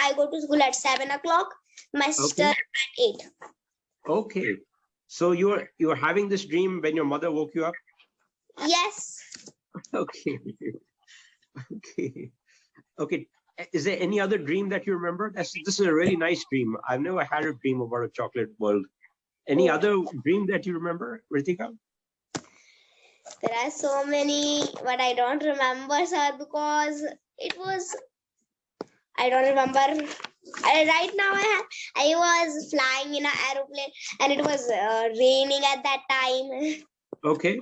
I go to school at 7 o'clock. My sister at 8. Okay. So you're having this dream when your mother woke you up? Yes. Okay. Okay. Okay. Is there any other dream that you remember? This is a really nice dream. I've never had a dream about a chocolate world. Any other dream that you remember, Ritika? There are so many, but I don't remember, sir, because it was, I don't remember. Right now, I was flying in an aeroplane and it was raining at that time. Okay.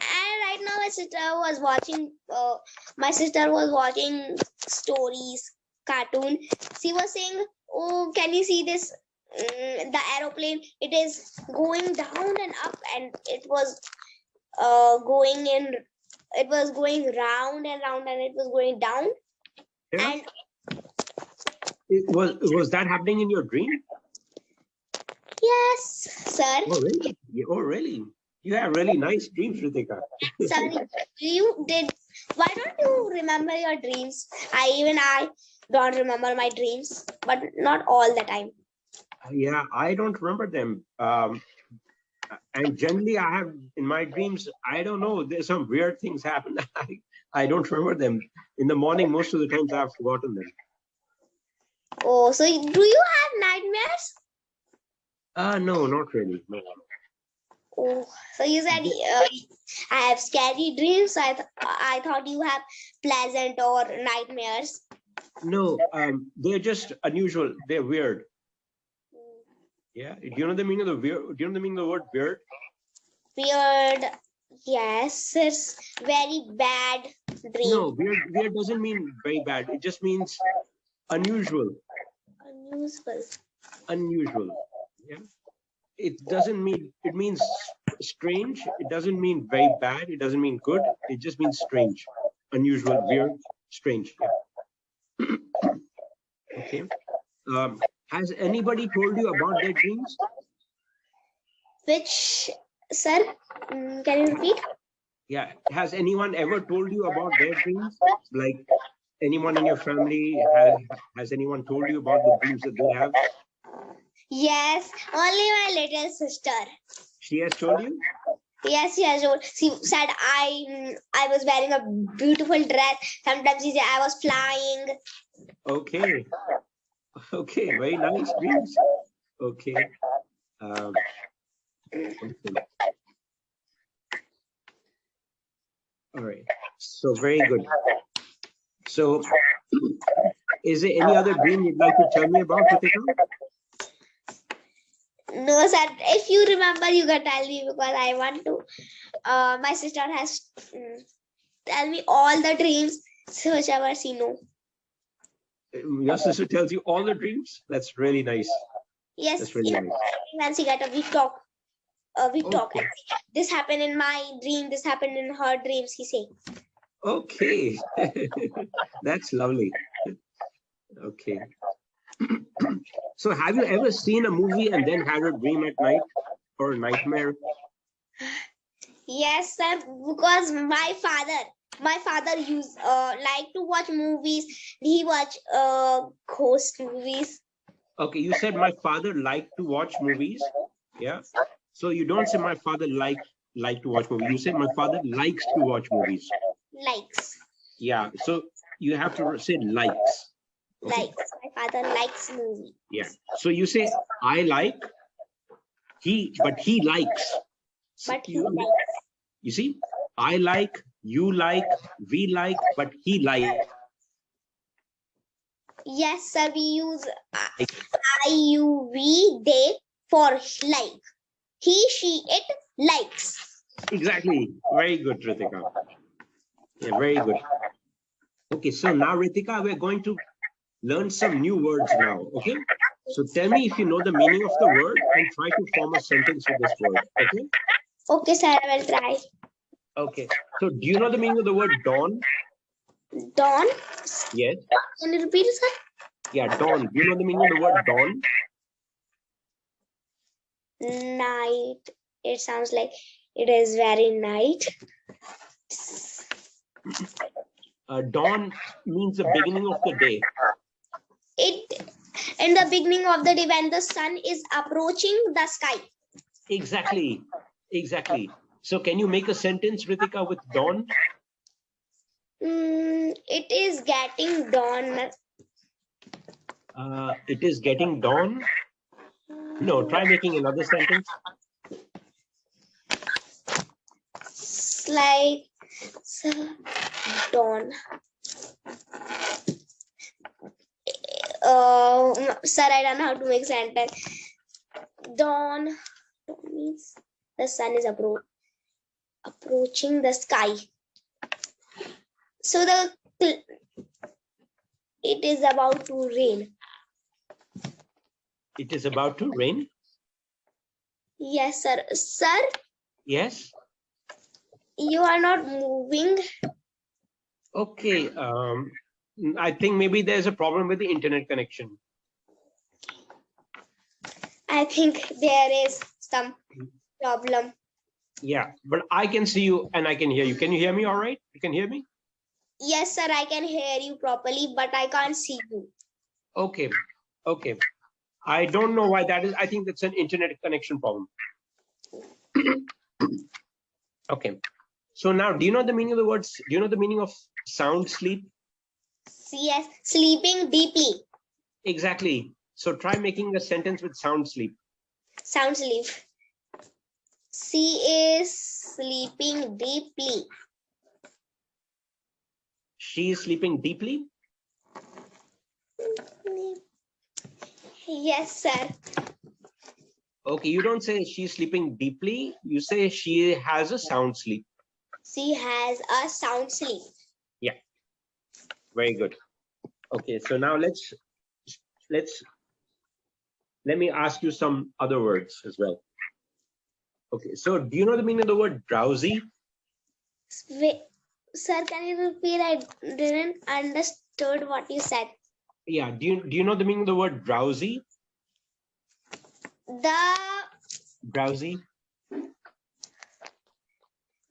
And right now, my sister was watching stories, cartoon. She was saying, "Oh, can you see this? The aeroplane. It is going down and up, and it was going in. It was going round and round, and it was going down." Yeah. And was that happening in your dream? yes, sir. Oh, really? Oh, really? You have really nice dreams, Ritika. Sorry, you did. Why don't you remember your dreams? I don't remember my dreams, but not all the time. Yeah, I don't remember them. And generally, I have in my dreams, I don't know, there's some weird things happen. I don't remember them. In the morning, most of the times I've forgotten them. Oh, so do you have nightmares? No, not really. No. Oh, so you said I have scary dreams. So I thought you have pleasant or nightmares. No, they're just unusual. They're weird. Yeah. Do you know the meaning of the weird? Do you know the meaning of the word weird? Weird. Yes, it's very bad dream. No, weird doesn't mean very bad. It just means unusual. Unusual. Yeah. It doesn't mean, it means strange. It doesn't mean very bad. It doesn't mean good. It just means strange, unusual, weird, strange. Yeah. Okay. Has anybody told you about their dreams? Which, sir? Can you repeat? Yeah. Has anyone ever told you about their dreams? Like anyone in your family? Has anyone told you about the dreams that they have? Yes, only my little sister. She has told you? Yes, she has told. She said I was wearing a beautiful dress. Sometimes she said I was flying. Okay. Okay, very nice dreams. Okay. All right. So very good. So is there any other dream you'd like to tell me about, Ritika? No, sir. If you remember, you can tell me because I want to. My sister has tell me all the dreams, whichever she know. Your sister tells you all the dreams? That's really nice. Yes. That's really nice. When she get we talk. We talk. This happened in my dream. This happened in her dreams. He say. Okay. That's lovely. Okay. So have you ever seen a movie and then had a dream at night or a nightmare? Yes, sir. Because my father used like to watch movies. He watch ghost movies. Okay, you said my father liked to watch movies. Yeah. So you don't say my father like to watch movies. You say my father likes to watch movies. Likes. Yeah. So you have to say likes. Okay. Likes. My father likes movie. Yeah. So you say I like, but he likes. But he likes. You see, I like, you like, we like, but he likes. Yes, sir. We use I, you, we, they for like. He, she, it likes. Exactly. Very good, Ritika. Yeah, very good. Okay, so now, Ritika, we're going to learn some new words now. Okay. So tell me if you know the meaning of the word and try to form a sentence with this word. Okay. Okay, sir. I will try. Okay. So do you know the meaning of the word dawn? Dawn? Yes. Can you repeat it, sir? Yeah, dawn. Do you know the meaning of the word dawn? Night. It sounds like it is very night. Dawn means the beginning of the day. it in the beginning of the day when the sun is approaching the sky. Exactly. So can you make a sentence, Ritika, with dawn? It is getting dawn. It is getting dawn. No, try making another sentence. It's like dawn. Sir, I don't know how to make sentence. Dawn means the sun is approaching the sky. So it is about to rain. It is about to rain. Yes, sir. Sir, Yes. you are not moving. Okay. I think maybe there's a problem with the internet connection. I think there is some problem. Yeah, but I can see you and I can hear you. Can you hear me all right? You can hear me? Yes, sir, I can hear you properly, but I can't see you. Okay. I don't know why that is. I think that's an internet connection problem. Okay. So now, do you know the meaning of the words? Do you know the meaning of sound sleep? Yes, sleeping deeply. Exactly. So try making a sentence with sound sleep. Sound sleep. She is sleeping deeply. She is sleeping deeply. Yes, sir. Okay, you don't say she's sleeping deeply. You say she has a sound sleep. She has a sound sleep. Yeah. Very good. Okay, so now let me ask you some other words as well. Okay, so do you know the meaning of the word drowsy? Wait, sir, can you repeat? I didn't understood what you said. Yeah, do you know the meaning of the word drowsy? Drowsy.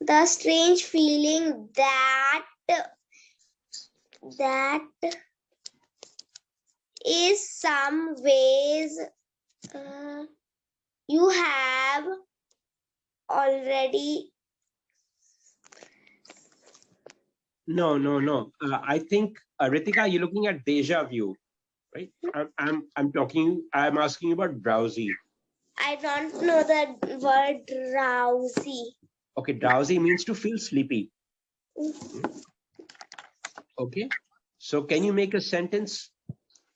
The strange feeling that is some ways you have already. No. I think Ritika, you're looking at deja vu, right? I'm asking you about drowsy. I don't know the word drowsy. Okay, drowsy means to feel sleepy. Okay, so can you make a sentence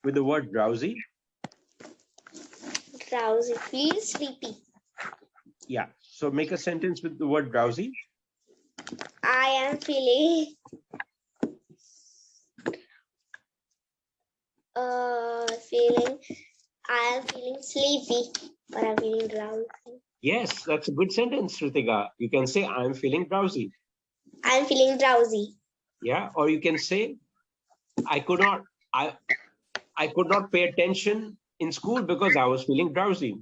with the word drowsy? Drowsy, feel sleepy. Yeah, so make a sentence with the word drowsy. I am feeling sleepy, but I'm feeling drowsy. Yes, that's a good sentence, Ritika. You can say I'm feeling drowsy. I'm feeling drowsy. Yeah, or you can say I could not pay attention in school because I was feeling drowsy.